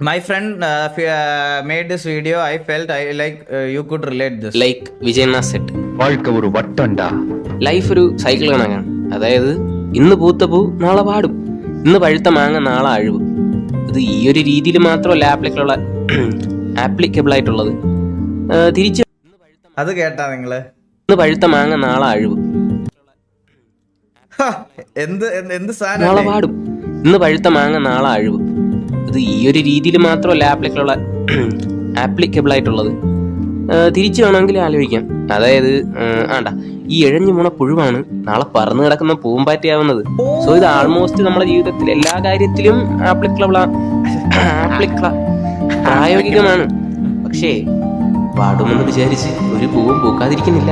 My friend made this video. I felt you could relate this. Like വിജയണ്ണ set வாழ்க்கை ஒரு வட்டம்டா. Life ഒരു cycle കണക്കാണ്. അതായത് ഇന്ന് പൂത്ത പൂ നാളെ പാടും, ഇന്ന് പഴുത്ത മാങ്ങ നാളെ അഴിവ്. ഇത് ഈ ഒരു രീതിയിൽ മാത്രമല്ല ആപ്ലിക്കബിൾ ആയിട്ടുള്ളത്. തിരിച്ച് അത് കേട്ടാ നിങ്ങള്? ഇന്ന് പഴുത്ത മാങ്ങ നാളെ അഴിവ്, എന്ത് എന്ത് നാളെ പാടും, ഇന്ന് പഴുത്ത മാങ്ങ നാളെ അഴിവ്. ഇത് ഈ ഒരു രീതിയിൽ മാത്രമല്ല ആപ്ലിക്കബിൾ ആയിട്ടുള്ളത്. തിരിച്ചു വേണമെങ്കിൽ ആലോചിക്കാം. അതായത് ഈ ഇഴഞ്ഞു പോണ പുഴുവാണ് നാളെ പറന്നു കിടക്കുന്ന പൂമ്പാറ്റയാവുന്നത്. സോ ഇത് ആൾമോസ്റ്റ് നമ്മുടെ ജീവിതത്തിൽ എല്ലാ കാര്യത്തിലും പ്രായോഗികമാണ്. പക്ഷേ പാടുമെന്ന് വിചാരിച്ച് ഒരു പൂവും പൂക്കാതിരിക്കുന്നില്ല,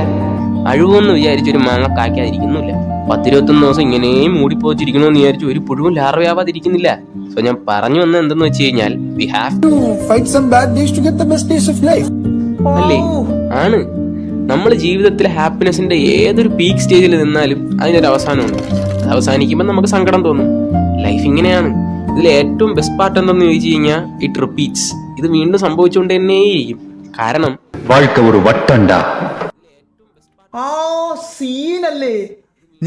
അഴിവെന്ന് വിചാരിച്ച് ഒരു മാങ്ങ കായ്ക്കാതിരിക്കുന്നില്ല, 10-21 ദിവസം ഇങ്ങനെയും മൂടിപ്പോച്ചിരിക്കണമെന്ന് വിചാരിച്ച് ഒരു പുഴുവും ലാർവയാവാതിരിക്കുന്നില്ല. സോ ഞാൻ പറഞ്ഞു വന്നത് എന്തെന്ന് വെച്ച് കഴിഞ്ഞാൽ we have to fight some bad days to get the best days of life. അല്ലേ? ആണ്. നമ്മൾ ജീവിതത്തിലെ ഹാപ്പിനെസിന്റെ ഏതൊരു പീക്ക് സ്റ്റേജിൽ നിന്നാലും അതിനൊരു അവസാനമുണ്ട്. അത് അവസാനിക്കുമ്പോൾ നമുക്ക് സങ്കടം തോന്നും. ലൈഫ് ഇങ്ങനെയാണ്. ഇതിൽ ഏറ്റവും ബെസ്റ്റ് പാർട്ട് എന്തെന്ന് ചോദിച്ചു കഴിഞ്ഞാൽ ഇറ്റ് റിപ്പീറ്റ്സ്. ഇത് വീണ്ടും സംഭവിച്ചുകൊണ്ട് തന്നെയിരിക്കും. കാരണം வாழ்க்கை ஒரு வட்டம்டா. സീനല്ലേ?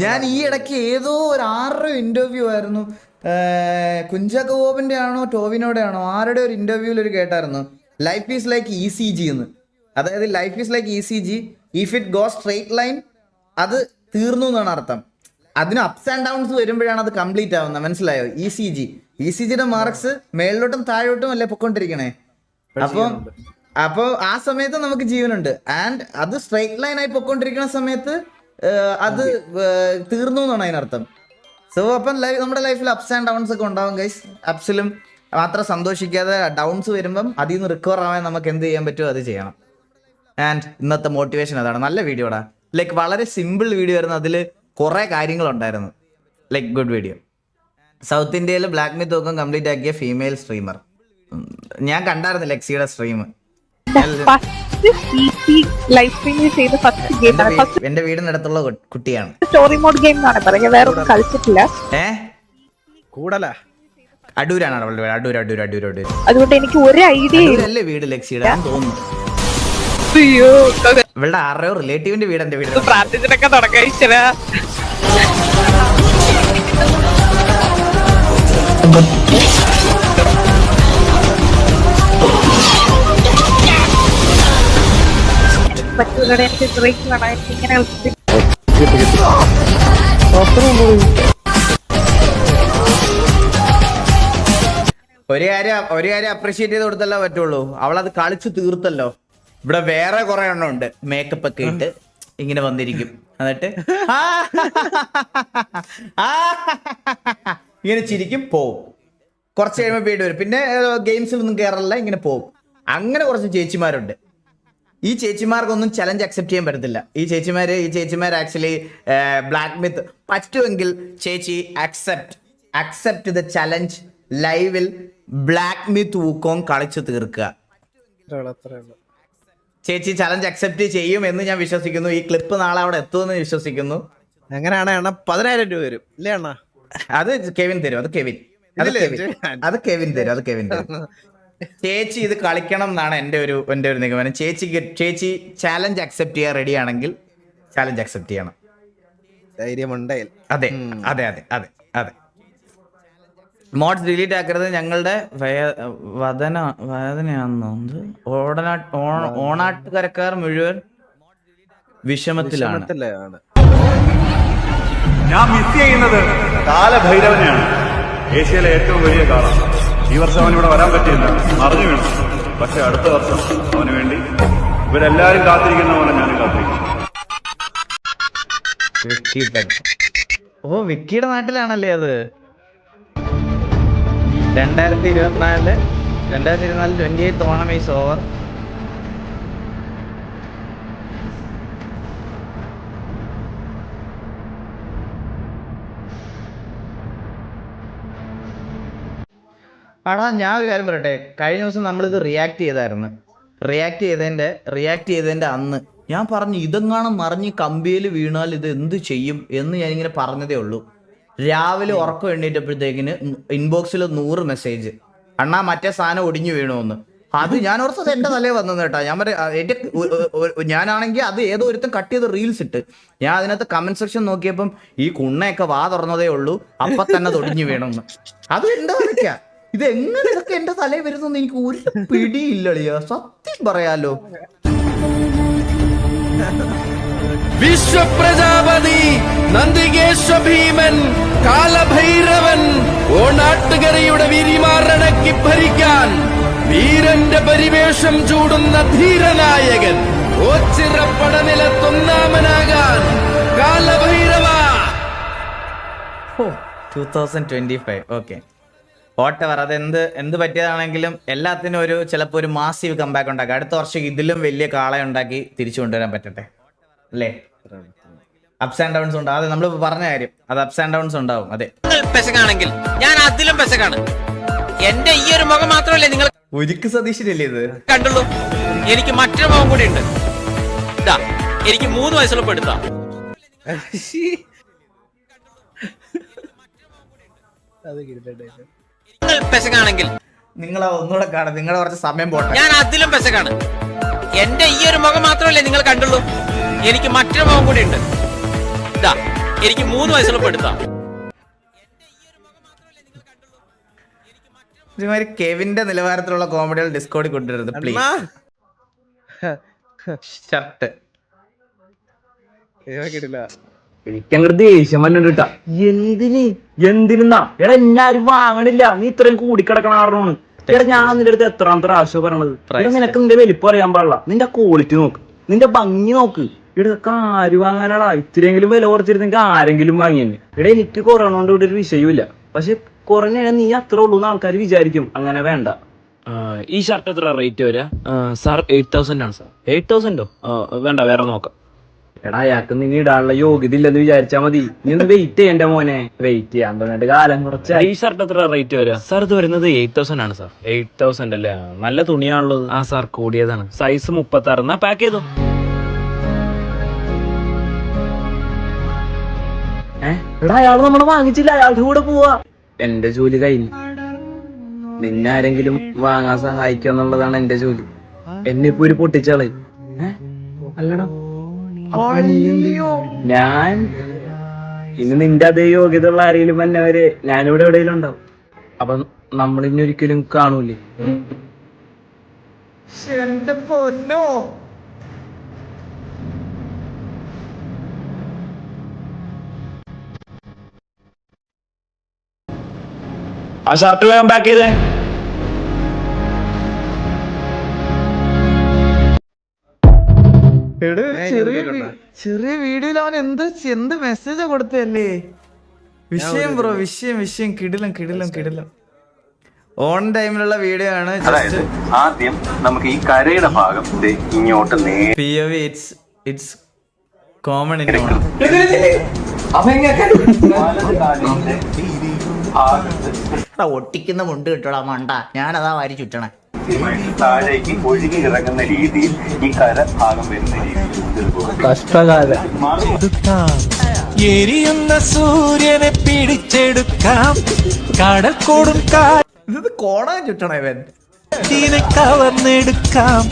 ഞാൻ ഈ ഇടയ്ക്ക് ഏതോ ഒരു 6 ഇന്റർവ്യൂ ആയിരുന്നു, കുഞ്ചാക്കോ ബോബന്റെ ആണോ ടോവിനോടെ ആണോ ആരുടെ ഒരു ഇന്റർവ്യൂവിൽ ഒരു കേട്ടായിരുന്നു, ലൈഫ് ഈസ് ലൈക്ക് ECG എന്ന്. അതായത് life is like ECG, if it go straight line അത് തീർന്നു എന്നാണ് അർത്ഥം. അതിന് അപ്സ് ആൻഡ് ഡൗൺസ് വരുമ്പോഴാണ് അത് കംപ്ലീറ്റ് ആവുന്നത്. മനസ്സിലായോ? ECGയുടെ മാർക്സ് മേളിലോട്ടും താഴോട്ടും അല്ലേ പൊക്കോണ്ടിരിക്കണേ. അപ്പോൾ ആ സമയത്ത് നമുക്ക് ജീവനുണ്ട്. ആൻഡ് അത് സ്ട്രെയിറ്റ് ലൈൻ ആയി പൊക്കോണ്ടിരിക്കുന്ന സമയത്ത് അത് തീർന്നു എന്നാണ് അതിനർത്ഥം. സോ അപ്പം നമ്മുടെ ലൈഫിൽ അപ്സ് ആൻഡ് ഡൗൺസ് ഒക്കെ ഉണ്ടാവും ഗൈസ്. അപ്സിലും മാത്രം സന്തോഷിക്കാതെ ഡൗൺസ് വരുമ്പം അതിൽ നിന്ന് റിക്കവർ ആവാൻ നമുക്ക് എന്ത് ചെയ്യാൻ പറ്റുമോ അത് ചെയ്യണം. ആൻഡ് ഇന്നത്തെ മോട്ടിവേഷൻ അതാണ്. നല്ല വീഡിയോടാ. ലൈക്ക് വളരെ സിമ്പിൾ വീഡിയോ ആയിരുന്നു. അതിൽ കുറേ കാര്യങ്ങളുണ്ടായിരുന്നു. Like good video. സൗത്ത് ഇന്ത്യയിൽ ബ്ലാക്ക് മിത്ത് ഒക്കെ കംപ്ലീറ്റ് ആക്കിയ ഫീമെയിൽ സ്ട്രീമർ. ഞാൻ കണ്ടായിരുന്നു ലെക്സിയുടെ സ്ട്രീം. എന്റെ വീടിനടുത്തുള്ള കുട്ടിയാണ്. സ്റ്റോറി മോഡ് ഗെയിം എന്നാണ് പറയുക, വേറെ ഒന്നും കളിച്ചിട്ടില്ല. അടൂരാണ് അവളുടെ അടൂർ. അതുകൊണ്ട് എനിക്ക് ഒരു ഐഡിയ അല്ലേ വീട് ലെക്സിയുടെ തോന്നുന്നു. ഇവളുടെ ആരുടെയോ റിലേറ്റീവിന്റെ വീട് എന്റെ വീട്. പ്രാർത്ഥിച്ചിട്ടൊക്കെ തുടങ്ങാൻ പറ്റൂലടെ. എനിക്ക് ബ്രേക്ക് വേണം. എനിക്ക് ഇങ്ങനെ ഒരു കാര്യം അപ്രീഷിയേറ്റ് ചെയ്ത് കൊടുത്തല്ലോ പറ്റുള്ളൂ. അവളത് കളിച്ചു തീർത്തല്ലോ. ഇവിടെ വേറെ കുറെ എണ്ണം ഉണ്ട് മേക്കപ്പ് ഒക്കെ ഇട്ട് ഇങ്ങനെ വന്നിരിക്കും. എന്നിട്ട് ഇങ്ങനെ ചിരിക്കും, പോവും. കുറച്ച് കഴിയുമ്പോൾ വീട് വരും. പിന്നെ ഗെയിംസിലൊന്നും കയറില്ല, ഇങ്ങനെ പോവും. അങ്ങനെ കുറച്ച് ചേച്ചിമാരുണ്ട്. ഈ ചേച്ചിമാർക്കൊന്നും ചലഞ്ച് അക്സെപ്റ്റ് ചെയ്യാൻ പറ്റത്തില്ല. ഈ ചേച്ചിമാർ ആക്ച്വലി ബ്ലാക്ക് മിത്ത് പറ്റുമെങ്കിൽ ചേച്ചി അക്സെപ്റ്റ് ദ ചലഞ്ച്. ലൈവിൽ ബ്ലാക്ക് മിത്ത് വൂക്കോങ് കളിച്ചു തീർക്കുക. ചേച്ചി ചലഞ്ച് അക്സെപ്റ്റ് ചെയ്യും എന്ന് ഞാൻ വിശ്വസിക്കുന്നു. ഈ ക്ലിപ്പ് നാളെ അവിടെ എത്തുമെന്ന് വിശ്വസിക്കുന്നു. അങ്ങനെയാണ് 10,000 രൂപ വരും ഇല്ലേ അണ്ണ? അത് കെവിൻ തരും. അത് കെവിൻ തരും. ചേച്ചി ഇത് കളിക്കണം എന്നാണ് എൻ്റെ ഒരു നിഗമനം. ചേച്ചി ചാലഞ്ച് അക്സെപ്റ്റ് ചെയ്യാൻ റെഡി ആണെങ്കിൽ ചാലഞ്ച് അക്സെപ്റ്റ് ചെയ്യണം. ധൈര്യമുണ്ടെങ്കിൽ. അതെ. മോഡ്സ് ഡിലീറ്റ് ആക്കരുത്. ഞങ്ങളുടെ വേദനയാണെന്നോ ഓണാട്ടുകരക്കാർ മുഴുവൻ വിഷമത്തിലാണ്. ഞാൻ മിസ് ചെയ്യുന്നത് കാലഭൈരവനെയാണ്. ഏഷ്യയിലെ ഏറ്റവും വലിയ കാലം. ഈ വർഷം അവൻ ഇവിടെ വരാൻ പറ്റിയില്ല, മറിഞ്ഞു വീണു. പക്ഷെ അടുത്ത വർഷം അവന് വേണ്ടി ഇവരെല്ലാരും കാത്തിരിക്കുന്ന പോലെ ഞാനും കാത്തിരിക്കുന്നു. വിക്കിയുടെ നാട്ടിലാണല്ലേ അത്? 2024 28th ഓണം ഈസ് ഓവർ. ഞാൻ ഒരു കാര്യം പറയട്ടെ. കഴിഞ്ഞ ദിവസം നമ്മളിത് റിയാക്ട് ചെയ്തതിന്റെ അന്ന് ഞാൻ പറഞ്ഞു ഇതെങ്ങാനും മറിഞ്ഞ് കമ്പിയിൽ വീണാൽ ഇത് എന്ത് ചെയ്യും എന്ന് ഞാനിങ്ങനെ പറഞ്ഞതേ ഉള്ളൂ. രാവിലെ ഉറക്കം എണ്ണീറ്റപ്പോഴത്തേക്കിന് ഇൻബോക്സിൽ 100 മെസ്സേജ്. അണ്ണാ മറ്റേ സാധനം ഒടിഞ്ഞു വീണോന്ന്. അത് ഞാൻ ഓർത്തത് എന്റെ തലേ വന്നത് കേട്ടോ. ഞാൻ എന്റെ ഞാനാണെങ്കിൽ അത് ഏതോ ഒരുത്തും കട്ട് ചെയ്ത് റീൽസ് ഇട്ട്, ഞാൻ അതിനകത്ത് കമന്റ് സെക്ഷൻ നോക്കിയപ്പം ഈ കുണ്ണയൊക്കെ വാ തുറന്നതേ ഉള്ളൂ, അപ്പൊ തന്നെ തൊടിഞ്ഞു വീണമെന്ന്. അത് എന്റെ തലയ്ക്കാ. ഇത് എങ്ങനെ ഇതൊക്കെ എന്റെ തലയിൽ വരുന്നെന്ന് എനിക്ക് ഒരു പിടിയില്ലളിയോ, സത്യം പറയാലോ. വിശ്വപ്രജാപതി, നന്ദികേശ ഭീമൻ, കാലഭൈരവൻ, ഓണാട്ടുകരയുടെ വിരിമാറടക്കി ഭരിക്കാൻ വീരന്റെ പരിവേഷം ചൂടുന്ന ധീരനായകൻ, ഓച്ചിറപ്പടനിലത്തൊന്നാമനാകാൻ കാലഭൈരവ. 2025 ഓക്കെ ഓട്ടവർ. അത് എന്ത് പറ്റിയതാണെങ്കിലും എല്ലാത്തിനും ഒരു ചിലപ്പോൾ ഒരു മാസീവ് കമ്പാക്ക് ഉണ്ടാക്കാം. അടുത്ത വർഷം ഇതിലും വലിയ കാള ഉണ്ടാക്കി തിരിച്ചു കൊണ്ടുവരാൻ പറ്റട്ടെ അല്ലേ. അപ്സ് ആൻഡ് ഡൗൺസ് ഉണ്ടാവും, അത് നമ്മൾ പറഞ്ഞ കാര്യം. അത് അപ്സ് ആൻഡ് ഡൗൺസ് ഉണ്ടാവും. അതെ, പെശകാണെങ്കിൽ ഞാൻ അതിലും പെശകാണ്. എന്റെ ഈ ഒരു മുഖം മാത്രമല്ലേ നിങ്ങൾ ഒരിക്കൽ സതീശനല്ലേ ഇത് കണ്ടുള്ളൂ. എനിക്ക് മറ്റൊരു മുഖം കൂടി ഉണ്ട്. ഇതാ, എനിക്ക് 3 വയസ്സുള്ള പെടുത്താം. പെശകാണെങ്കിൽ നിങ്ങളാ ഒന്നുകൂടെ കാണാം. നിങ്ങളെ കുറച്ച് സമയം പോട്ടെ. ഞാൻ അതിലും പെശകാണ്. എന്റെ ഈ ഒരു മുഖം മാത്രമല്ലേ നിങ്ങൾ കണ്ടുള്ളൂ. എനിക്ക് മറ്റൊരു മുഖം കൂടി ഉണ്ട്. ഇതാ, എനിക്ക് 3 വയസ്സുള്ള പെടുത്താം. ഇതുമാതിരി കെവിന്റെ നിലവാരത്തിലുള്ള കോമഡികൾ ഡിസ്കോഡിൽ കൊണ്ടുവരുന്നത് പ്ലീസ്. ഷർട്ട് എനിക്കങ്ങോട്ട് ദേഷ്യം വന്നിട്ടാ. എന്തിനാ എടാ എന്നാരും വാങ്ങണില്ല, നീ ഇത്രയും കൂടിക്കിടക്കണ കാരണമാണ്. എടാ ഞാൻ നിന്റെ അടുത്ത് എത്രാമത്തെ പ്രാവശ്യം പറയണത്, നിനക്ക് നിന്റെ വലിപ്പം അറിയാൻ പാടില്ല. നിന്റെ ക്വാളിറ്റി നോക്ക്, നിന്റെ ഭംഗി നോക്ക്. ഇവിടെ ആര് വാങ്ങാനാടാ? ഇത്തിരിയെങ്കിലും വില കുറച്ചിരുന്നെങ്കിൽ ആരെങ്കിലും വാങ്ങിയെന്നെ. ഇവിടെ എനിക്ക് കുറയണോണ്ട് ഇവിടെ ഒരു വിഷയമില്ല. പക്ഷെ കുറഞ്ഞ നീ അത്ര ഉള്ളൂ എന്ന് ആൾക്കാർ വിചാരിക്കും. അങ്ങനെ വേണ്ട. ഈ ഷർട്ട് എത്ര റേറ്റ് വരാ? സാർ 8000 ആണ് സാർ. 8000ഓ? വേണ്ട, വേറെ നോക്കാം. എടാ അയാൾക്ക് നീ ഇടാനുള്ള യോഗ്യത ഇല്ലെന്ന് വിചാരിച്ചാ മതി. നീ ഒന്ന് വെയിറ്റ് ചെയ്യണ്ട മോനെ. വെയിറ്റ് ചെയ്യാൻ പറഞ്ഞിട്ട് കാലം കുറച്ചായി. ഈ ഷർട്ട് എത്ര റേറ്റ് വരാ? സാർ ഇത് വരുന്നത് 8000 ആണ് സാർ. 8000 അല്ലേ? നല്ല തുണിയാണുള്ളത്. ആ സാർ കൂടിയതാണ്. സൈസ് 36. എന്നാ പാക്ക് ചെയ്തോ. എടാ അയാൾ നമ്മളെ വാങ്ങിച്ചില്ല, അയാളുടെ കൂടെ പോവാ. എന്റെ ജോലി കഴിഞ്ഞു. നിന്നെ ആരെങ്കിലും വാങ്ങാൻ സഹായിക്കുക എന്നുള്ളതാണ് എന്റെ ജോലി. എന്നെ ഇപ്പൊ ഒരു പൊട്ടിച്ചാളെ. അല്ലടാ ഞാൻ ഇനി നിന്റെ അതേ യോഗ്യത ഉള്ള ആരെങ്കിലും വന്നവരെ ഞാനിവിടെ എവിടെയെങ്കിലും ഉണ്ടാവും. അപ്പൊ നമ്മൾ ഇനി ഒരിക്കലും കാണൂലേ. എന്റെ പൊന്നോ, ആ ഷർട്ട് വേഗം പാക്ക് ചെയ്തേ. ചെറിയ വീഡിയോയിൽ അവൻ എന്ത് മെസ്സേജാ കൊടുത്തല്ലേ. വിഷയം ബ്രോ, വിഷയം കിടിലം. ഓൺ ടൈമിലുള്ള വീഡിയോ ആണ്. ആദ്യം നമുക്ക് ഈ കരയുടെ ഭാഗം ഇങ്ങോട്ട് POV it's common in on. ഒട്ടിക്കുന്ന മുണ്ട് കിട്ടോടാ മണ്ട, ഞാനതാ വാരി ചുറ്റണേ. താഴേക്ക് ഒഴുകി ഇറങ്ങുന്ന രീതിയിൽ ഈ കര ഭാഗം വരുന്ന രീതിയിൽ കഷ്ടകാലം. എരിയുന്ന സൂര്യനെ പിടിച്ചെടുക്കാം, കടൽക്കോടും ഇത് കോണാൻ ചുറ്റണേ ഇവൻ. കാറ്റിനെ കവർന്നെടുക്കാം,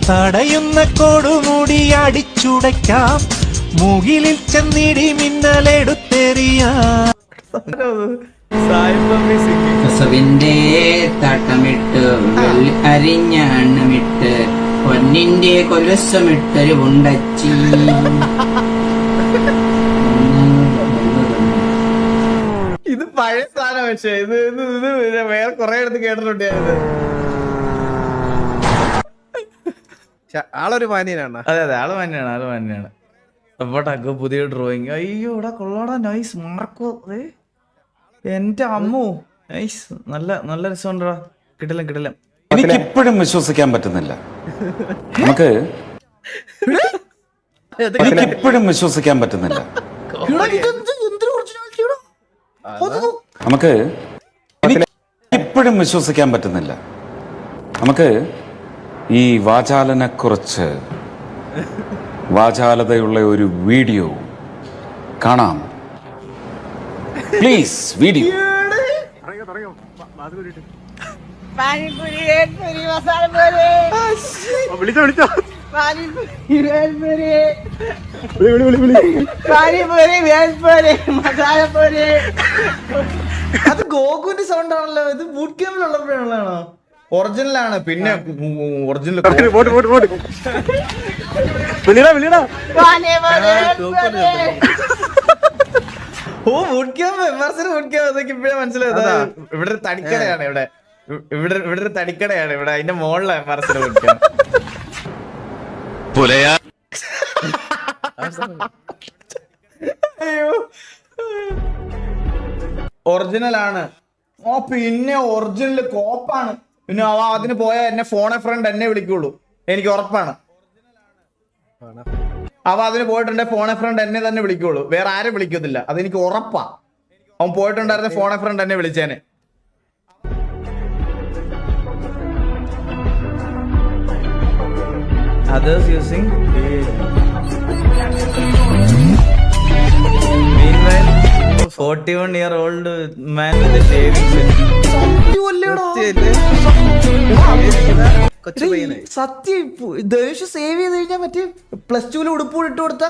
തടയുന്ന കൊടുമുടി അടിച്ചുടയ്ക്കാം, മുകിലിൽ ചെന്നിടി മിന്നലെടുത്തെറിയാം. കസവിന്റെ തട്ടമിട്ട് അരിഞ്ഞ അണ്ണമിട്ട് പൊന്നിന്റെ കൊലസമിട്ടൊരു ഉണ്ടച്ചി. ഇത് പഴയ സാധനം. പക്ഷേ ഇത് വേറെ കൊറേ അടുത്ത് കേട്ടിട്ടുണ്ട് ഞാനിത്. ആളൊരു മാന്യനാണ്. അതെ ആള് മാന്യാണ്. അപ്പോട്ടൊക്കെ പുതിയ ഡ്രോയിങ്. അയ്യോ ഇവിടെ കൊള്ളാടാ, നൈസ് മാർക്കോ. എന്റെ അമ്മോ, നൈസ്. നല്ല രസമുണ്ടാ. കിടിലം. എനിക്ക് ഇപ്പോഴും വിശ്വസിക്കാൻ പറ്റുന്നില്ല. നമുക്ക് ഇപ്പോഴും വിശ്വസിക്കാൻ പറ്റുന്നില്ല. നമുക്ക് ഇപ്പോഴും വിശ്വസിക്കാൻ പറ്റുന്നില്ല. നമുക്ക് ഈ വാചാലനെക്കുറിച്ച് വാചാലതയുള്ള ഒരു വീഡിയോ കാണാം. Please video. പാനിപൂരി വേൽപൂരി മസാലപൂരി വിളിച്ചോ പാനിപൂരി വേൽപൂരി പാനിപൂരി വേൽപൂരി മസാലപൂരി. അത് ഗോകുവിന്റെ സൗണ്ട് ആണല്ലോ. ഇത് ബൂട്ട് ക്യാമ്പിലുള്ളപ്പോഴാണോ? ഒറിജിനലാണ്. പിന്നെ ഒറിജിനൽ ഓ ബൂട്ട് ക്യാമ്പ് എംആർസിന് ബൂട്ട് ക്യാമ്പ്. അതൊക്കെ ഇപ്പഴേ മനസ്സിലായത്. ഇവിടെ ഒരു തടിക്കടയാണ്. ഇവിടെ ഒരു തടിക്കടയാണ് ഇവിടെ. അതിന്റെ മുകളിലാണ് എംആർസിന് ബൂട്ട് ക്യാമ്പ്. അയ്യോ ഒറിജിനൽ ആണ്. ഓ പിന്നെ ഒറിജിനൽ കോപ്പാണ്. പിന്നെ അതിന് പോയാൽ എന്നെ ഫോൺ എ ഫ്രണ്ട് എന്നെ വിളിക്കുള്ളൂ, എനിക്ക് ഉറപ്പാണ്. അതിന് പോയിട്ടുണ്ടെ ഫോൺ എ ഫ്രണ്ട് എന്നെ തന്നെ വിളിക്കുള്ളൂ, വേറെ ആരും വിളിക്കത്തില്ല. അതെനിക്ക് ഉറപ്പാ. അവൻ പോയിട്ടുണ്ടായിരുന്ന ഫോൺ എ ഫ്രണ്ട് എന്നെ വിളിച്ചേനെ. Others using meanwhile 41-year-old man with a shaving സത്യം. ധനുഷ് സേവ് ചെയ്ത് കഴിഞ്ഞാൽ മറ്റേ +2 ഉടുപ്പ് ഇട്ട് കൊടുത്ത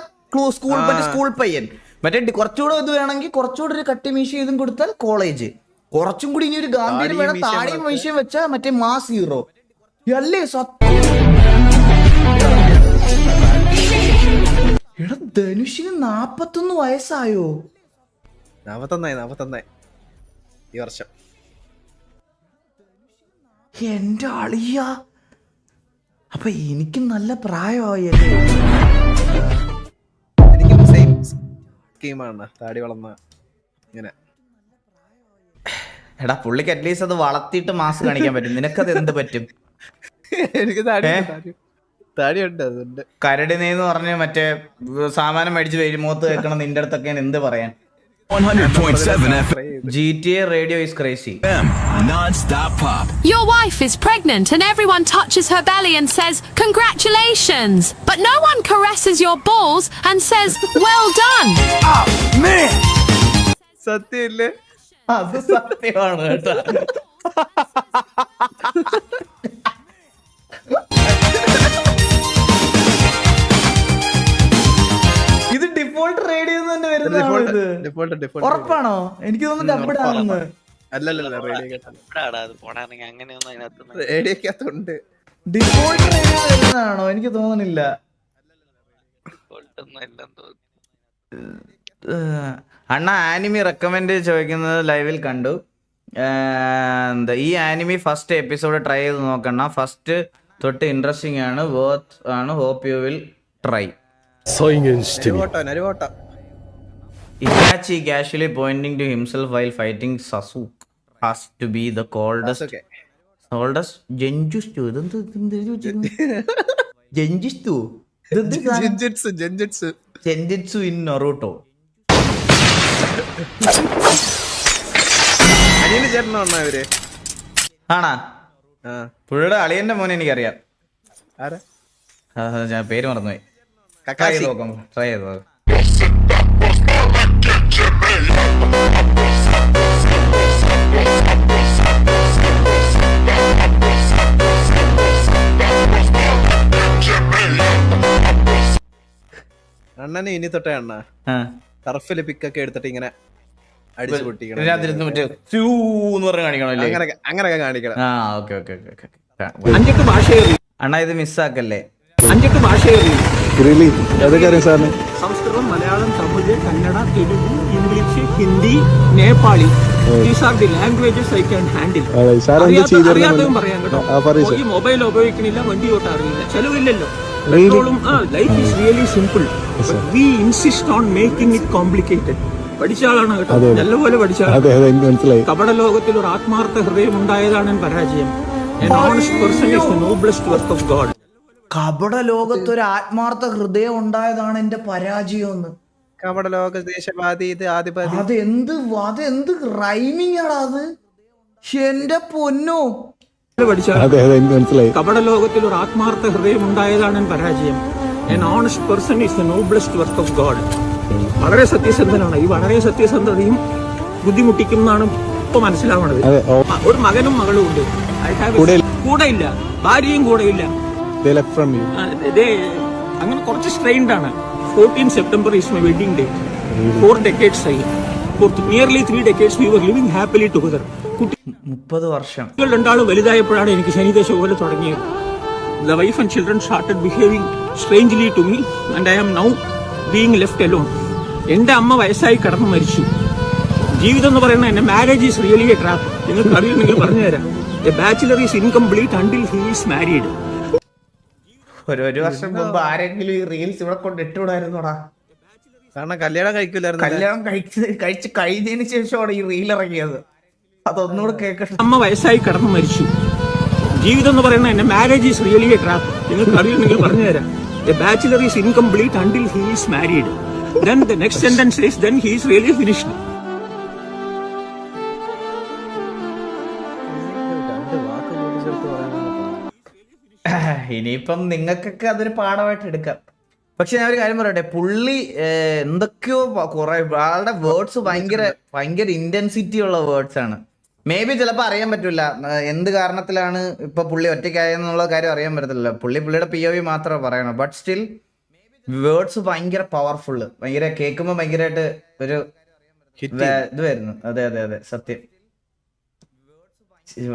സ്കൂൾ പയ്യൻ. മറ്റേ കുറച്ചുകൂടെ ഇത് വേണമെങ്കിൽ കുറച്ചുകൂടെ ഒരു കട്ടി മീശ ഇതും കൊടുത്താൽ കോളേജ്. കുറച്ചും കൂടി ഇനി ഒരു ഗാന്ധിയിൽ വേണം താടിയും മീശയും വെച്ചാൽ മറ്റേ മാസ് ഹീറോ അല്ലേ? സത്യം. എടാ ധനുഷിന് 41 വയസ്സായോ? 41 ഈ വർഷം. എന്റെ അളിയ, അപ്പൊ എനിക്ക് നല്ല പ്രായമായല്ലേ? എനിക്കും സെയിം സ്കീമാണ്. താടി വളർന്ന ഇങ്ങനെ. എടാ പുള്ളിക്ക് അറ്റ്ലീസ്റ്റ് അത് വളർത്തിയിട്ട് മാസ് കാണിക്കാൻ പറ്റും. നിനക്കത് എന്ത് പറ്റും? എനിക്ക് താടിയുണ്ട്. അതുണ്ട്. കരടിനെന്ന് പറഞ്ഞ് മറ്റേ സാമാനം മേടിച്ച് വരുമോത്ത് വെക്കണം. നിന്റെ അടുത്തൊക്കെ എന്ത് പറയാൻ? 100.7 FM. GTA radio is crazy. Non-stop pop. Your wife is pregnant and everyone touches her belly and says, "Congratulations." But no one caresses your balls and says, "Well done." Oh, man. സത്യല്ലേ? അത് സത്യമാണ് കേട്ടോ. ഇത് default radio തന്നെ വരുന്നത് ഉറപ്പാണോ? എനിക്ക് തോന്നുന്നു ഡബ്ബിടാണെന്ന്. അല്ലല്ല റേഡിയോക്കകത്തുണ്ട്. Default radio വരുന്നതാണോ? എനിക്ക് തോന്നുന്നില്ല. അണ്ണ ആനിമി റെക്കമെൻഡ് ചോദിക്കുന്നത് ലൈവിൽ കണ്ടു. എന്താ ഈ ആനിമി ഫസ്റ്റ് എപ്പിസോഡ് ട്രൈ ചെയ്ത് നോക്കണ. ഫസ്റ്റ് തൊട്ട് ഇൻട്രസ്റ്റിംഗ് ആണ്, വർത്ത് ആണ്. Hope you will try. Itachi casually pointing to himself while fighting Sasuke has to be the coldest Genjutsu. Genjutsu in Naruto. അനിയന് ചേട്ടനാണോ ഇവര്? ആണാ? പുള്ളിയുടെ അളിയന്റെ മോനെ എനിക്കറിയാം. ഞാൻ പേര് മറന്നുപോയി. ട്രൈ ചെയ്ത് നോക്കാം. അണ്ണനെ ഇനി തൊട്ടേ അണ്ണ ടർഫില് പിക്കൊക്കെ എടുത്തിട്ട് ഇങ്ങനെ അടിച്ചു പൊട്ടിക്കണം. അങ്ങനെയൊക്കെ കാണിക്കണം. അണ്ണാ ഇത് മിസ്സാക്കല്ലേ. 5 ഭാഷ Samskritam, Malayalam, Tamil, Kannada, Telugu, English, Hindi, Nepali. These are the languages I can handle. അറിയാത്തതും പറയാൻ കേട്ടോ. ഈ മൊബൈൽ ഉപയോഗിക്കണില്ല, വണ്ടി ഓട്ടം അറിയില്ല, ചെലവില്ലല്ലോ. Life is really simple. We insist on making it complicated. പഠിച്ച ആളാണ് കേട്ടോ, നല്ലപോലെ പഠിച്ച ആളാണ്. കപട ലോകത്തിൽ ഒരു ആത്മാർത്ഥ ഹൃദയം ഉണ്ടായതാണ് പരാജയം. An honest person is the noblest work of God. കപട ലോകത്തൊരു ആത്മാർത്ഥ ഹൃദയം ഉണ്ടായതാണ് എന്റെ പരാജയം എന്ന്. കപട ലോക ദേശവാദി ആധിപതി. അതെന്ത് റൈമിംഗ് ആടാ അത്. എന്റെ പൊന്നോ, കപട ലോകത്തിൽ ഒരു ആത്മാർത്ഥ ഹൃദയം ഉണ്ടായതാണ് പരാജയം. An honest person is the noblest work of God. വളരെ സത്യസന്ധനാണ്. ഈ വളരെ സത്യസന്ധതയും ബുദ്ധിമുട്ടിക്കും എന്നാണ് ഇപ്പൊ മനസ്സിലാവുന്നത്. ഒരു മകനും മകളും ഉണ്ട്. I have കൂടെ ഇല്ല, ഭാര്യയും കൂടെ ഇല്ല. അങ്ങനെ കുറച്ച് സ്ട്രെയിൻഡ് ആണ്. 14 September is my wedding day. 4 decades ആയി. For nearly 3 decades we were living happily together. 30 വർഷം. കുട്ടികൾ രണ്ടാളും വലുതായപ്പോഴാണ് എനിക്ക് ശനിദശ പോലെ തുടങ്ങിയത്. The wife and children started behaving strangely to me and I am now being left alone. എന്റെ അമ്മ വയസ്സായി കടന്നു മരിച്ചു. ജീവിതം എന്ന് പറയുന്നത് എന്റെ marriage is really A trap. നിങ്ങൾക്ക് അറിയണമെങ്കിൽ പറഞ്ഞുതരാം. A bachelor is incomplete until he is married. ഒരു വർഷം മുമ്പ് ആരെങ്കിലും ഈ റീൽസ് ഇവിടെ കൊണ്ട് ഇട്ടുകൂടായിരുന്നോടാ? കാരണം കല്യാണം കഴിക്കില്ലായിരുന്നു. കല്യാണം കഴിച്ച് കഴിഞ്ഞതിന് ശേഷമാണ് ഈ റീൽ ഇറങ്ങിയത്. അതൊന്നുകൂടെ കേൾക്കട്ടെ. അമ്മ വയസ്സായി കടന്നു മരിച്ചു. ജീവിതം എന്ന് പറയുന്നത് എന്റെ marriage is really A trap. നിങ്ങൾക്ക് അറിയണമെങ്കിൽ പറഞ്ഞുതരാം. A bachelor is incomplete until he is married. Then the next sentence says then he is really finished. ഇനിയിപ്പം നിങ്ങൾക്കൊക്കെ അതൊരു പാഠമായിട്ട് എടുക്കാം. പക്ഷെ ഞാൻ ഒരു കാര്യം പറയട്ടെ, പുള്ളി എന്തൊക്കെയോ കുറെ ആളുടെ വേർഡ്സ് ഭയങ്കര ഇന്റൻസിറ്റി ഉള്ള വേർഡ്സ് ആണ്. മേ ബി ചിലപ്പോൾ അറിയാൻ പറ്റില്ല എന്ത് കാരണത്തിലാണ് ഇപ്പൊ പുള്ളി ഒറ്റയ്ക്കായെന്നുള്ള കാര്യം അറിയാൻ പറ്റത്തില്ല. പുള്ളിയുടെ POV മാത്രമേ പറയണു. ബട്ട് സ്റ്റിൽ വേർഡ്സ് ഭയങ്കര പവർഫുള്ള്, ഭയങ്കര കേൾക്കുമ്പോ ഭയങ്കരമായിട്ട് ഒരു ഇത് വരുന്നു. അതെ അതെ അതെ സത്യം.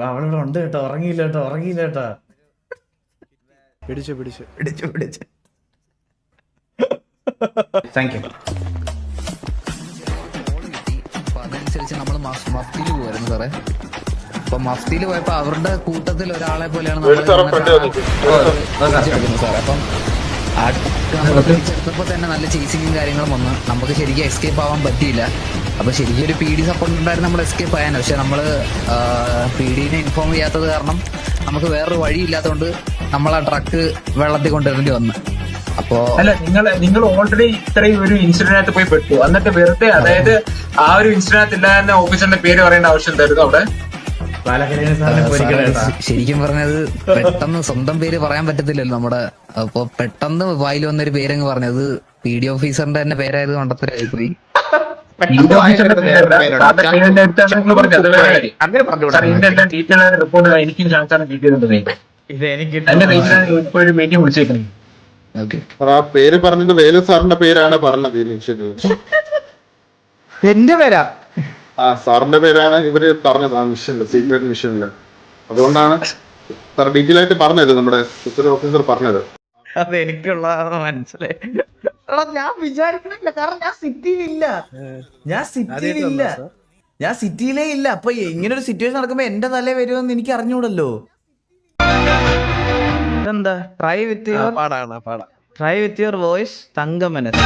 അവളിവിടെ ഉണ്ട് കേട്ടോ, ഉറങ്ങിയില്ല കേട്ടോ. പിടിച്ചു. Thank you. അതനുസരിച്ച് നമ്മൾ മഫ്തിയിൽ പോയിരുന്നു സാറേ. അപ്പൊ മഫ്തിയിൽ പോയപ്പോ അവരുടെ കൂട്ടത്തിൽ ഒരാളെ പോലെയാണ് സാറേ. അപ്പം ചെറുപ്പത്തിൽ തന്നെ നല്ല ചേസിങ്ങും കാര്യങ്ങളും വന്ന് നമുക്ക് ശരിക്കും എസ്കേപ്പ് ആവാൻ പറ്റിയില്ല. അപ്പൊ ശരിക്കും ഒരു PD സപ്പോർട്ട് ഉണ്ടായിരുന്നു നമ്മൾ എസ്കേപ്പ് ആയാൻ. പക്ഷെ നമ്മള് PDനെ ഇൻഫോം ചെയ്യാത്തത് കാരണം നമുക്ക് വേറൊരു വഴി ഇല്ലാത്തതുകൊണ്ട് നമ്മൾ ആ ട്രക്ക് വെള്ളത്തിൽ കൊണ്ടുവരേണ്ടി വന്നു. അപ്പോ അല്ല, നിങ്ങൾ ഓൾറെഡി ഇത്രയും ഒരു ഇൻസിഡന്റിനകത്ത് പോയി പെട്ടു. എന്നിട്ട് വെറുതെ, അതായത് ആ ഒരു ഇൻസിഡന്റ് ഇല്ലാതെ ഓഫീസറിന്റെ പേര് പറയേണ്ട ആവശ്യം എന്തായിരുന്നു അവിടെ? ശരിക്കും പറഞ്ഞത് പെട്ടെന്ന് സ്വന്തം പേര് പറയാൻ പറ്റത്തില്ലല്ലോ നമ്മുടെ. അപ്പൊ പെട്ടെന്ന് വായിൽ വന്നൊരു പേരങ്ങ് പറഞ്ഞത് PD ഓഫീസറിന്റെ തന്നെ പേരായത് കൊണ്ടത്തരായി പോയി. റിപ്പോർട്ട് എനിക്കും ചാൻസാണ് കിട്ടിയതുണ്ട്. എന്റെ ഇപ്പോഴും മീറ്റിംഗ് വിളിച്ചേക്കുന്നത്. ആ പേര് പറഞ്ഞത് വേലു സാറിന്റെ പേരാണ് പറഞ്ഞത്. എന്റെ പേരാ? ആ സാറിന്റെ പേരാണ് ഇവര് പറഞ്ഞത് ആ മിഷനില്, സീക്രട്ട് മിഷനില്. അതുകൊണ്ടാണ് സാർ ഡീറ്റെയിൽ ആയിട്ട് പറഞ്ഞത്, നമ്മുടെ ഓഫീസർ പറഞ്ഞത്. അത് എനിക്കുള്ള മനസ്സിലായി. ഞാൻ വിചാരിക്കുന്നില്ല, കാരണം ഞാൻ സിറ്റിയിലേ ഇല്ല. അപ്പൊ ഇങ്ങനെ ഒരു സിറ്റുവേഷൻ നടക്കുമ്പോ എന്റെ തലേ വരുമെന്ന് എനിക്ക് അറിഞ്ഞൂടല്ലോ. എന്താ ട്രൈ വിത്ത് യുവർ വോയിസ് തങ്കമനസ്.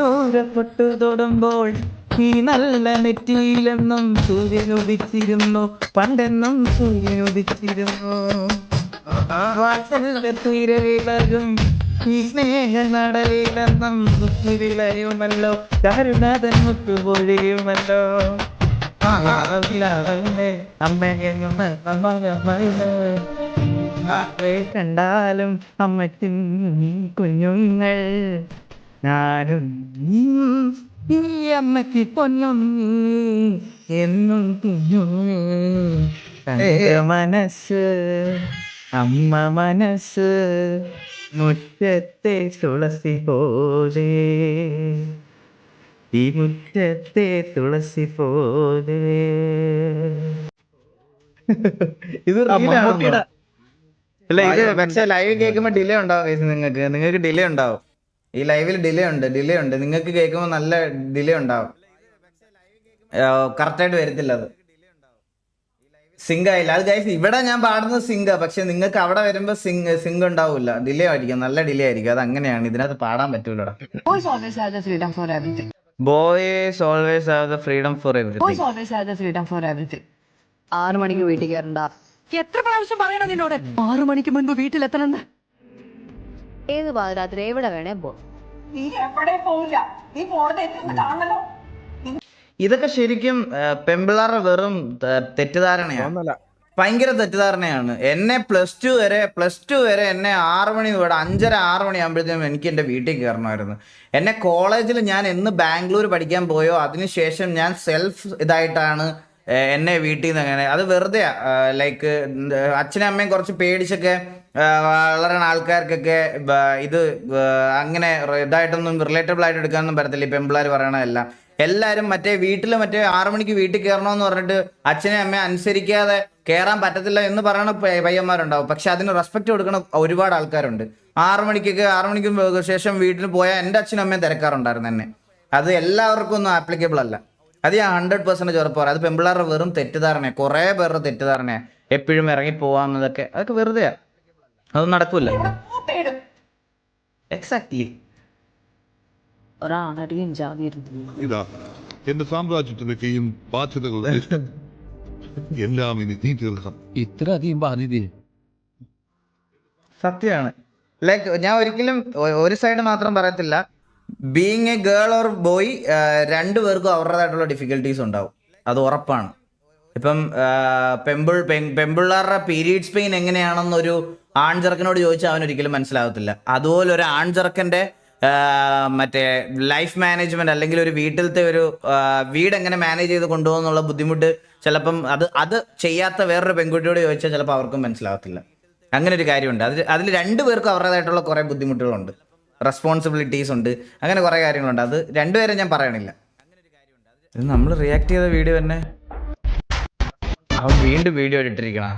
ദൂരപ്പെട്ടു തൊടുമ്പോൾ ഈ നല്ല നെറ്റിയിലെന്നും സൂര്യനുദിച്ചിരുന്നു, പണ്ടെന്നും സൂര്യനുദിച്ചിരുന്നു. തീരവിളകും ഈ സ്നേഹ നടയിലെന്നും വിളയുമല്ലോ, കരുണാതൻ മുട്ടുപൊഴിയുമല്ലോ. കണ്ടാലും അമ്മയ്ക്കും കുഞ്ഞുങ്ങൾ, ഞാനും ഈ അമ്മയ്ക്ക് പൊന്നും എന്നും കുഞ്ഞു. മനസ്സ് അമ്മ മനസ്സ് മുറ്റത്തെ തുളസി പോലെ, ഈ മുറ്റത്തെ തുളസി പോലെ. ഇത് അല്ല, ഇത് പക്ഷെ ലൈവ് കേൾക്കുമ്പോ ഡിലേ ഉണ്ടാവും. നിങ്ങൾക്ക് ഡിലേ ഉണ്ടാവും. ഈ ലൈവിൽ ഡിലേ ഉണ്ട്. നിങ്ങൾക്ക് കേൾക്കുമ്പോ നല്ല ഡിലേ ഉണ്ടാവും. കറക്റ്റായിട്ട് വരത്തില്ല. അത് സിങ്ക് ആയില്ല. അത് ഗൈസ് ഇവിടെ ഞാൻ പാടുന്നത് സിങ്കാ, പക്ഷെ നിങ്ങൾക്ക് അവിടെ വരുമ്പോ സിങ്ക് ഉണ്ടാവില്ല. ഡിലേ ആയിരിക്കും, നല്ല ഡിലേ ആയിരിക്കും. അത് അങ്ങനെയാണ്, ഇതിനകത്ത് പാടാൻ പറ്റൂലടാ. Boys always have the freedom for everything. Boys always have the freedom for everything. 6 മണിക്ക് വീട്ടിൽ കയറണ്ട. എത്ര പ്രാവശ്യം പറയണം നിന്നോട് 6 മണിക്ക് മുൻപ് വീട്ടിലെത്തണം? ഏത് പാതിരാത്രി എവിടെ വേണേ പോ. ഇതൊക്കെ ശരിക്കും പെമ്പിള്ളാരുടെ വെറും തെറ്റിദ്ധാരണയാണ്. ഭയങ്കര തെറ്റിദ്ധാരണയാണ്. എന്നെ പ്ലസ് ടു വരെ എന്നെ 6 മണി ഇവിടെ 5:30-6 മണി ആകുമ്പോഴത്തേക്കും എനിക്ക് എൻ്റെ വീട്ടിൽ കയറണമായിരുന്നു. എന്നെ കോളേജിൽ ഞാൻ എന്ന് ബാംഗ്ലൂർ പഠിക്കാൻ പോയോ അതിനുശേഷം ഞാൻ സെൽഫ് ഇതായിട്ടാണ് എന്നെ വീട്ടിൽ നിന്ന് അങ്ങനെ. അത് വെറുതെ ലൈക്ക് അച്ഛനും അമ്മയും കുറച്ച് പേടിച്ചൊക്കെ വളരണ ആൾക്കാർക്കൊക്കെ ഇത് അങ്ങനെ ഇതായിട്ടൊന്നും റിലേറ്റബിൾ ആയിട്ട് എടുക്കാനൊന്നും പറ്റത്തില്ല. ഈ പെമ്പിള്ളാർ പറയണതെല്ലാം എല്ലാവരും മറ്റേ 6 മണിക്ക് വീട്ടിൽ കയറണമെന്ന് പറഞ്ഞിട്ട് അച്ഛനെ അമ്മയെ അനുസരിക്കാതെ കയറാൻ പറ്റത്തില്ല എന്ന് പറയുന്ന പയ്യന്മാരുണ്ടാവും. പക്ഷെ അതിന് റെസ്പെക്ട് കൊടുക്കുന്ന ഒരുപാട് ആൾക്കാരുണ്ട്. 6 മണിക്ക് ശേഷം വീട്ടിൽ പോയാൽ എൻ്റെ അച്ഛനും അമ്മയും തിരക്കാറുണ്ടായിരുന്നു എന്നെ. അത് എല്ലാവർക്കും ഒന്നും ആപ്ലിക്കബിൾ അല്ല. അത് ഞാൻ 100% ഉറപ്പ് പറയാം. അത് പെമ്പിള്ളാരുടെ വെറും തെറ്റിദ്ധാരണയാണ്. കുറേ പേരുടെ തെറ്റിദ്ധാരണയാണ്. എപ്പോഴും ഇറങ്ങി പോവാന്നതൊക്കെ അതൊക്കെ വെറുതെയാ. അതൊന്നും നടക്കൂല. എക്സാക്ട്ലി. ഇതാ എന്റെ സാമ്രാജ്യത്തിനൊക്കെയും ബാധ്യതകൾ എല്ലാം ഇനി നീ തീർക്കാം. ഇത്ര അധികം ബാധ്യത സത്യമാണ്. ലൈക്ക് ഞാൻ ഒരിക്കലും ഒരു സൈഡ് മാത്രം പറയത്തില്ല. Being A girl or boy രണ്ടുപേർക്കും അവരുടേതായിട്ടുള്ള ഡിഫിക്കൽട്ടീസ് ഉണ്ടാവും. അത് ഉറപ്പാണ്. ഇപ്പം പെമ്പിള്ളാരുടെ പീരീഡ്സ് പെയിൻ എങ്ങനെയാണെന്നൊരു ആൺചെറുക്കനോട് ചോദിച്ചാൽ അവനൊരിക്കലും മനസ്സിലാകത്തില്ല. അതുപോലെ ഒരു ആൺചെറുക്കൻ്റെ മറ്റേ ലൈഫ് മാനേജ്മെന്റ് അല്ലെങ്കിൽ ഒരു വീട്ടിലത്തെ ഒരു വീട് എങ്ങനെ മാനേജ് ചെയ്ത് കൊണ്ടുപോകുന്നുള്ള ബുദ്ധിമുട്ട് ചിലപ്പം അത് ചെയ്യാത്ത വേറൊരു പെൺകുട്ടിയോട് ചോദിച്ചാൽ ചിലപ്പോൾ അവർക്കും മനസ്സിലാകത്തില്ല. അങ്ങനെ ഒരു കാര്യമുണ്ട്. അതിൽ രണ്ടുപേർക്കും അവരുടേതായിട്ടുള്ള കുറേ ബുദ്ധിമുട്ടുകളുണ്ട്, റെസ്പോൺസിബിലിറ്റീസ് ഉണ്ട്, അങ്ങനെ കുറേ കാര്യങ്ങളുണ്ട്. അത് രണ്ടുപേരും ഞാൻ പറയണില്ല. ഇത് നമ്മൾ റിയാക്ട് ചെയ്ത വീഡിയോ തന്നെ അവൻ വീണ്ടും വീഡിയോ ഇട്ടിരിക്കണ.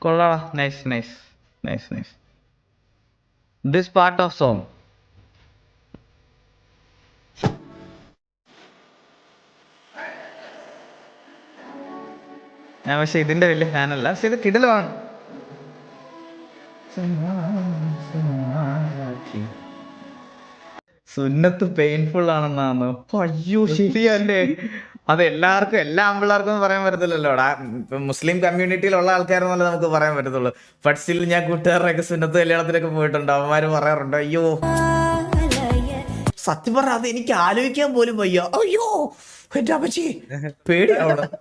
കൊള്ളാ. Nice. This part of song ഞാൻ പക്ഷെ ഇതിന്റെ വലിയ ഫാനല്ല. പക്ഷെ ഇത് കിടിലമാണ്. സുന്നത്ത് പെയിൻഫുൾ ആണെന്നാണ്. അയ്യോ ശരിയല്ലേ. അത് എല്ലാവർക്കും എല്ലാ ആമ്പിള്ളേർക്കും പറയാൻ പറ്റത്തില്ലല്ലോ. മുസ്ലിം കമ്മ്യൂണിറ്റിയിലുള്ള ആൾക്കാരെന്നല്ലേ നമുക്ക് പറയാൻ പറ്റത്തുള്ളൂ. ബട്ട് സ്റ്റിൽ ഞാൻ കൂട്ടുകാരുടെയൊക്കെ സുന്നത്ത് കല്യാണത്തിലൊക്കെ പോയിട്ടുണ്ട്. അവന്മാര് പറയാറുണ്ട് അയ്യോ സത്യം പറഞ്ഞ അത് എനിക്ക് ആലോചിക്കാൻ പോലും വയ്യ. അയ്യോ എന്റെ അമ്മച്ചി പേടിയാവണം.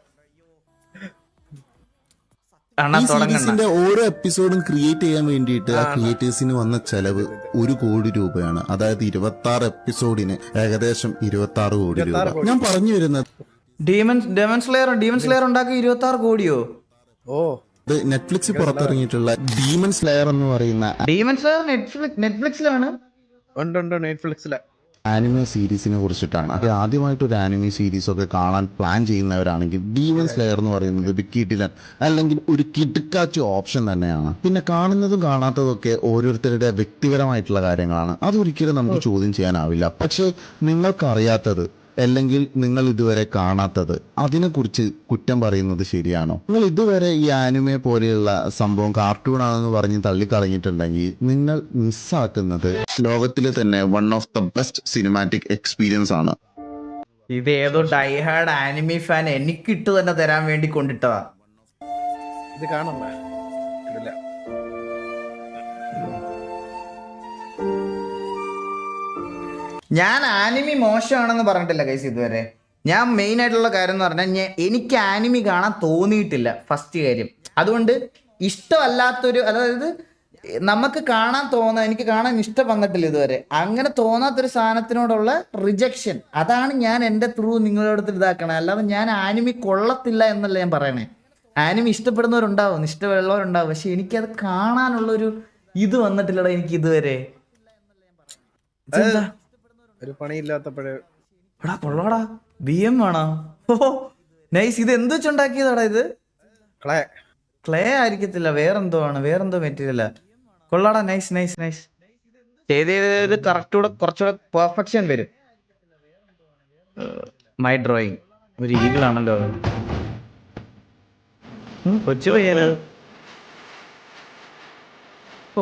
ഈ സീരീസിന്റെ ഓരോ എപ്പിസോഡും ക്രിയേറ്റ് ചെയ്യാൻ വേണ്ടിയിട്ട് ആ ക്രിയേറ്റേഴ്സിന് വന്ന ചെലവ് 1 കോടി രൂപയാണ്. അതായത് 26 എപ്പിസോഡിന് ഏകദേശം 26 കോടി രൂപ. ഞാൻ പറഞ്ഞു വരുന്നത് ഡീമൺ സ്ലെയർ ഉണ്ടാക്കി 26 കോടിയോ? ഇത് നെറ്റ്ഫ്ലിക്സ് പുറത്തിറങ്ങിയിട്ടുള്ള ഡീമൺ സ്ലെയർ എന്ന് പറയുന്ന നെറ്റ്ഫ്ലിക്സിലാണ്. നെറ്റ്ഫ്ലിക്സിലെ ആനിമേ സീരീസിനെ കുറിച്ചിട്ടാണ്. ആദ്യമായിട്ട് ഒരു ആനിമേ സീരീസ് ഒക്കെ കാണാൻ പ്ലാൻ ചെയ്യുന്നവരാണെങ്കിൽ ഡീമൺ സ്ലെയർ എന്ന് പറയുന്നത് ഒരു കിടിലൻ അല്ലെങ്കിൽ ഒരു കിടുക്കാച്ച് ഓപ്ഷൻ തന്നെയാണ്. പിന്നെ കാണുന്നതും കാണാത്തതും ഒക്കെ ഓരോരുത്തരുടെ വ്യക്തിപരമായിട്ടുള്ള കാര്യങ്ങളാണ്. അതൊരിക്കലും നമുക്ക് ചോദ്യം ചെയ്യാനാവില്ല. പക്ഷെ നിങ്ങൾക്കറിയാത്തത് അല്ലെങ്കിൽ നിങ്ങൾ ഇതുവരെ കാണാത്തത് അതിനെക്കുറിച്ച് കുറ്റം പറയുന്നത് ശരിയാണോ? നിങ്ങൾ ഇതുവരെ ഈ ആനിമെ പോലെയുള്ള സംഭവം കാർട്ടൂണാണെന്ന് പറഞ്ഞ് തള്ളിക്കളഞ്ഞിട്ടുണ്ടെങ്കിൽ നിങ്ങൾ മിസ്സാക്കുന്നത് ലോകത്തിലെ തന്നെ one of the best cinematic experience ആണ്. ഇത് ഏതോ ഡൈഹാർഡ് ആനിമി ഫാൻ എനിക്കിട്ട് തന്നെ തരാൻ വേണ്ടി കൊണ്ടിട്ടതാ. ഇത് കാണണ്ട. ഞാൻ ആനിമി മോശമാണെന്ന് പറഞ്ഞിട്ടില്ല ഗൈസ് ഇതുവരെ. ഞാൻ മെയിൻ ആയിട്ടുള്ള കാര്യം എന്ന് പറഞ്ഞാൽ എനിക്ക് ആനിമി കാണാൻ തോന്നിയിട്ടില്ല ഫസ്റ്റ് കാര്യം. അതുകൊണ്ട് ഇഷ്ടമല്ലാത്തൊരു, അതായത് നമുക്ക് എനിക്ക് കാണാൻ ഇഷ്ടം വന്നിട്ടില്ല ഇതുവരെ. അങ്ങനെ തോന്നാത്തൊരു സാധനത്തിനോടുള്ള റിജക്ഷൻ, അതാണ് ഞാൻ എൻ്റെ ത്രൂ നിങ്ങളോടത്ത് ഇതാക്കണേ. അല്ലാതെ ഞാൻ ആനിമി കൊള്ളത്തില്ല എന്നല്ല ഞാൻ പറയണേ. ആനിമി ഇഷ്ടപ്പെടുന്നവരുണ്ടാവും, ഇഷ്ടമുള്ളവരുണ്ടാവും. പക്ഷെ എനിക്കത് കാണാനുള്ളൊരു ഇത് വന്നിട്ടില്ലടാ എനിക്ക് ഇതുവരെ. ഒരു പണിയില്ലാത്തപ്പോഴേ കൊള്ളാടാ. BM ആണോ? ഓ നൈസ്. ഇത് എന്ത് വെച്ചുണ്ടാക്കിയതാടാ? ഇത് ക്ലേ ആയിരിക്കത്തില്ല, വേറെന്തോ മെറ്റീരിയലാ. കൊള്ളാടാ. നൈസ്. ചെയ്ത് കുറച്ചുകൂടെ പെർഫെക്ഷൻ വരും. മൈ ഡ്രോയിങ് ഒരു ഈഗിളാണല്ലോ. കൊച്ചു പയ്യന്. ഓ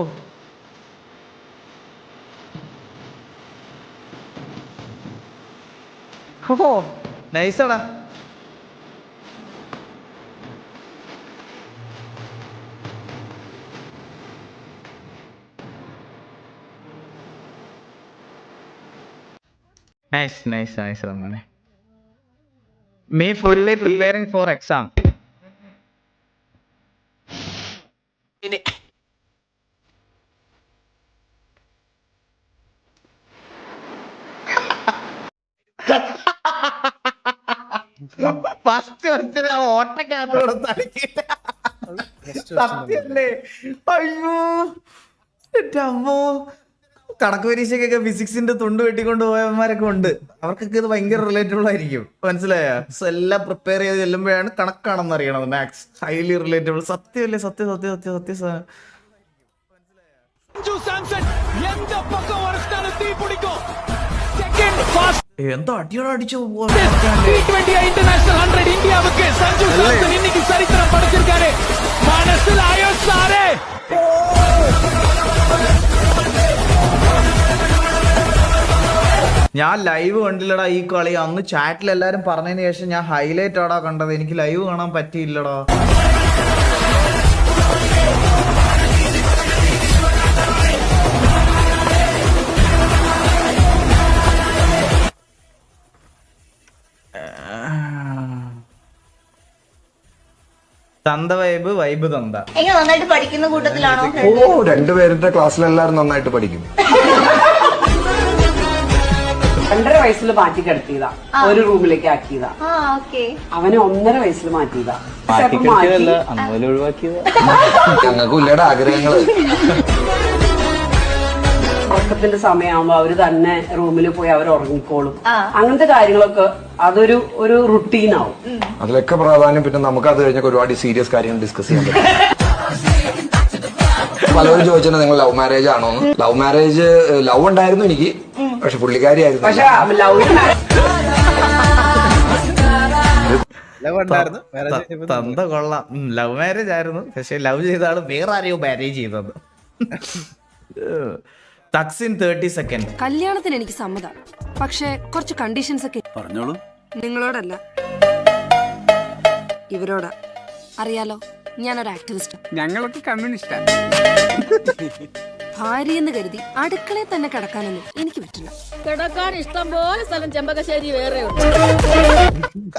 നൈസടാ. Nice, Ramane. Me fully preparing for exam. First ഓട്ടക്കാരോട് തളിക്കില്ല. സത്യല്ലേ? അയ്യോ എന്റെ അമ്മോ. കണക്ക് പരീക്ഷയ്ക്കൊക്കെ ഫിസിക്സിന്റെ തുണ്ട് വെട്ടിക്കൊണ്ട് പോയവന്മാരൊക്കെ ഉണ്ട്. അവർക്കൊക്കെ ഇത് ഭയങ്കര റിലേറ്റബിൾ ആയിരിക്കും. മനസ്സിലായ? എല്ലാം പ്രിപ്പയർ ചെയ്ത് ചെല്ലുമ്പോഴാണ് കണക്കാണെന്ന് അറിയണത്. Maths highly relatable. സത്യമല്ലേ? സത്യം. എന്താ അടിയോടെ അടിച്ചു ഞാൻ ലൈവ് കണ്ടില്ലടാ ഈ കളി. അന്ന് ചാറ്റിൽ എല്ലാരും പറഞ്ഞതിന് ശേഷം ഞാൻ ഹൈലൈറ്റ് ആടാ കണ്ടത്. എനിക്ക് ലൈവ് കാണാൻ പറ്റിയില്ലടാ. തന്ത വൈബ് തന്ത. നന്നായിട്ട് പഠിക്കുന്ന കൂട്ടത്തിലാണോ? രണ്ടുപേരുടെ ക്ലാസ്സിലെല്ലാരും നന്നായിട്ട് പഠിക്കും. 2.5 വയസ്സിൽ മാറ്റി കിടത്തിയതാ, ഒരു റൂമിലേക്ക് ആക്കിയതാ. അവനെ 1.5 വയസ്സിൽ മാറ്റിയതാ. ഞങ്ങൾക്കുള്ളയുടെ ആഗ്രഹങ്ങള്. ഉറക്കത്തിന്റെ സമയമാകുമ്പോ അവര് തന്നെ റൂമിൽ പോയി അവർ ഉറങ്ങിക്കോളും. അങ്ങനത്തെ കാര്യങ്ങളൊക്കെ അതൊരു റുട്ടീനാവും. അതിലൊക്കെ പ്രാധാന്യം. പിന്നെ നമുക്ക് അത് കഴിഞ്ഞ ഒരുപാട് സീരിയസ് കാര്യങ്ങൾ ഡിസ്കസ് ചെയ്യാൻ പറ്റും. പലരും ചോദിച്ചിട്ടുണ്ട് നിങ്ങൾ ലവ് മാരേജ് ആണോ? ലവ് മാരേജ് ലവ് ഉണ്ടായിരുന്നു എനിക്ക്, പക്ഷെ പുള്ളിക്കാരിയായിരുന്നു. തന്ത കൊള്ളാം. ലവ് മാരേജ് ആയിരുന്നു, പക്ഷെ ലവ് ചെയ്ത ആള് വേറെ ആരെയോ മാരേജ് ചെയ്തത്. Thaksin 30 second. കല്യാണത്തിന് എനിക്ക് സമ്മതം, പക്ഷെ കുറച്ച് കണ്ടീഷൻസ് ഒക്കെ. പറഞ്ഞോളൂ. നിങ്ങളോടല്ല, ഇവരോടാ. അറിയാലോ, ഞാനൊരു ആക്ടിവിസ്റ്റ്. ഞങ്ങളൊക്കെ കമ്മ്യൂണിസ്റ്റാ. ഭാര്യയെന്ന് കരുതി അടുക്കളയിൽ തന്നെ കിടക്കാനൊന്നും എനിക്ക് പറ്റില്ല. കിടക്കാൻ ഇഷ്ടം പോലെ സ്ഥലം ചെമ്പകശ്ശേരി വേറെ ഉണ്ട്.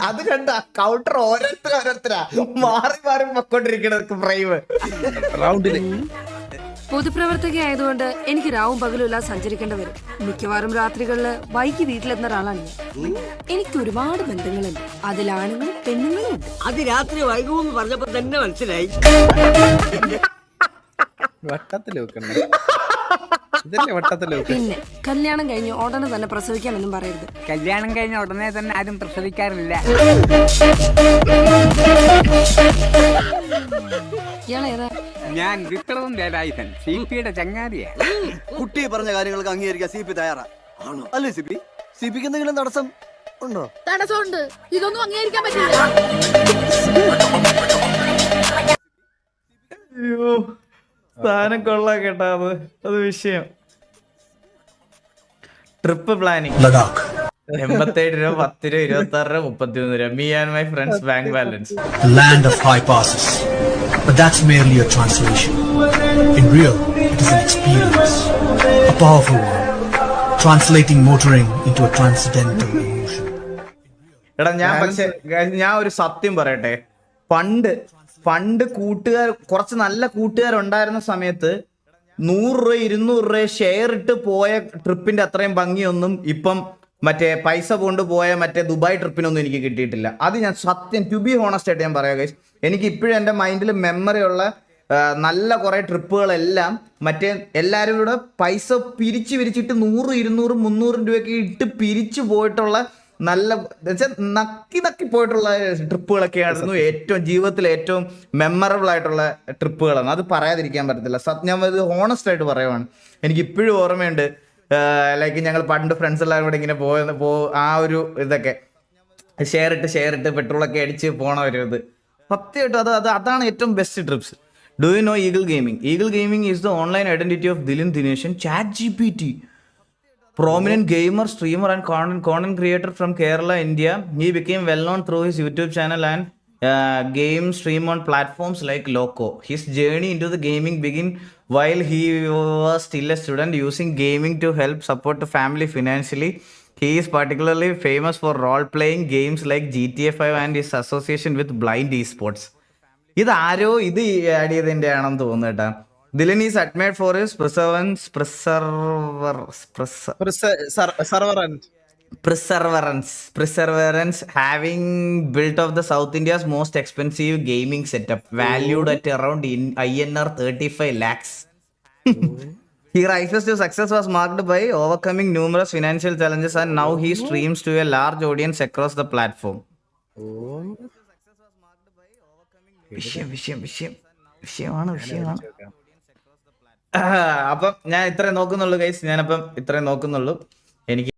അത് കണ്ട കൗണ്ടർ ഓരോരുത്തരാ മാറി പൊക്കോണ്ടിരിക്കണ ഫ്രൈവ് റൗണ്ടില്. പൊതുപ്രവർത്തക ആയതുകൊണ്ട് എനിക്ക് രാവും പകലും എല്ലാം സഞ്ചരിക്കേണ്ടി വരും. മിക്കവാറും രാത്രികളില് വൈകി വീട്ടിലെത്തുന്ന ഒരാളാണ് ഞാൻ. എനിക്ക് ഒരുപാട് ബന്ധങ്ങളുണ്ട്. അതിലാണുങ്ങളും പെണ്ണുങ്ങളും ഉണ്ട്. അത് രാത്രി വൈകുമെന്ന് പറഞ്ഞപ്പോ തന്നെ മനസ്സിലായി. പിന്നെ കല്യാണം കഴിഞ്ഞ് ഉടനെ തന്നെ പ്രസവിക്കാമെന്നും പറയരുത്. കല്യാണം കഴിഞ്ഞ ഉടനെ തന്നെ ആരും പ്രസവിക്കാറില്ല. ഞാൻ വിക്രമൻ വേലായുധൻ, CP-യുടെ ചങ്ങാതിയാ. കുട്ടി പറഞ്ഞ കാര്യങ്ങൾക്ക് അംഗീകരിക്കാൻ CP തയ്യാറാ ആണോ? അല്ലേ CP-ക്ക് എന്തെങ്കിലും തടസ്സം ഉണ്ടോ? തടസ്സമുണ്ട്. ഇതൊന്നും അംഗീകരിക്കാൻ പറ്റില്ല. അയ്യോ സ്ഥാനം കൊള്ളാം കേട്ടാ. അത് വിഷയം. ട്രിപ്പ് പ്ലാനിങ് 87 രൂപ, 10 രൂപ, 26 രൂപ, 33 രൂപ. Me and my friends bank balance. The land of high passes. But that's merely a translation. In real, it is an experience. A powerful one. Translating motoring into a transcendental emotion. എടാ ഞാൻ ഒരു സത്യം പറയട്ടെ. പണ്ട് കുറച്ച് നല്ല കൂട്ടുകാരുണ്ടായിരുന്ന സമയത്ത് 100 രൂപ 200 രൂപ ഷെയർ ഇട്ട് പോയ ട്രിപ്പിന്റെ അത്രയും ഭംഗിയൊന്നും ഇപ്പം മറ്റേ പൈസ കൊണ്ടുപോയ മറ്റേ ദുബായ് ട്രിപ്പിനൊന്നും എനിക്ക് കിട്ടിയിട്ടില്ല. അത് ഞാൻ സത്യം ടു ബി ഹോണസ്റ്റ് ആയിട്ട് ഞാൻ പറയാം ഗൈസ്. എനിക്ക് ഇപ്പോഴും എൻ്റെ മൈൻഡിൽ മെമ്മറി ഉള്ള നല്ല കുറെ ട്രിപ്പുകളെല്ലാം മറ്റേ എല്ലാവരും കൂടെ പൈസ പിരിച്ചിട്ട് 100 200 300 രൂപയൊക്കെ ഇട്ട് പിരിച്ചു പോയിട്ടുള്ള നല്ല നക്കി പോയിട്ടുള്ള ട്രിപ്പുകളൊക്കെ ആയിരുന്നു ജീവിതത്തിലെ ഏറ്റവും മെമ്മറബിൾ ആയിട്ടുള്ള ട്രിപ്പുകളാണ്. അത് പറയാതിരിക്കാൻ പറ്റത്തില്ല. ഞാൻ ഇത് ഹോണസ്റ്റ് ആയിട്ട് പറയുവാണ്. എനിക്ക് ഇപ്പോഴും ഓർമ്മയുണ്ട്. ലൈക്ക് ഞങ്ങൾ പണ്ട് ഫ്രണ്ട്സ് എല്ലാവരും കൂടെ ഇങ്ങനെ ആ ഒരു ഇതൊക്കെ ഷെയർ ഇട്ട് പെട്രോളൊക്കെ അടിച്ച് പോണ ഒരു ഇത് സത്യമായിട്ടും അതാണ് ഏറ്റവും best TRIPS. Do you know eagle gaming? Eagle gaming is the online identity of Dilin Dineshan, ChatGPT. Prominent gamer, streamer and content creator from Kerala, India. He became well known through his YouTube channel and game stream on platforms like Loco. His journey into the gaming began while he was still a student, using gaming to help support the family financially. He is particularly famous for role-playing games like GTA 5 and his association with blind esports. ഇത് ആരോ ഇത് add ചെയ്തതിന്റെ ആണെന്ന് തോന്നുന്നു കേട്ടാ. Dylan is admired for his perseverance, having built of the South India's most expensive gaming setup, valued at around INR 35 lakhs. He rises to success was marked by overcoming numerous financial challenges, and now he streams to a large audience across the platform. വിഷയമാണ്. അപ്പം ഞാൻ ഇത്രേ നോക്കുന്നുള്ളൂ guys. ഞാനപ്പം ഇത്രേ നോക്കുന്നുള്ളൂ. എനിക്ക്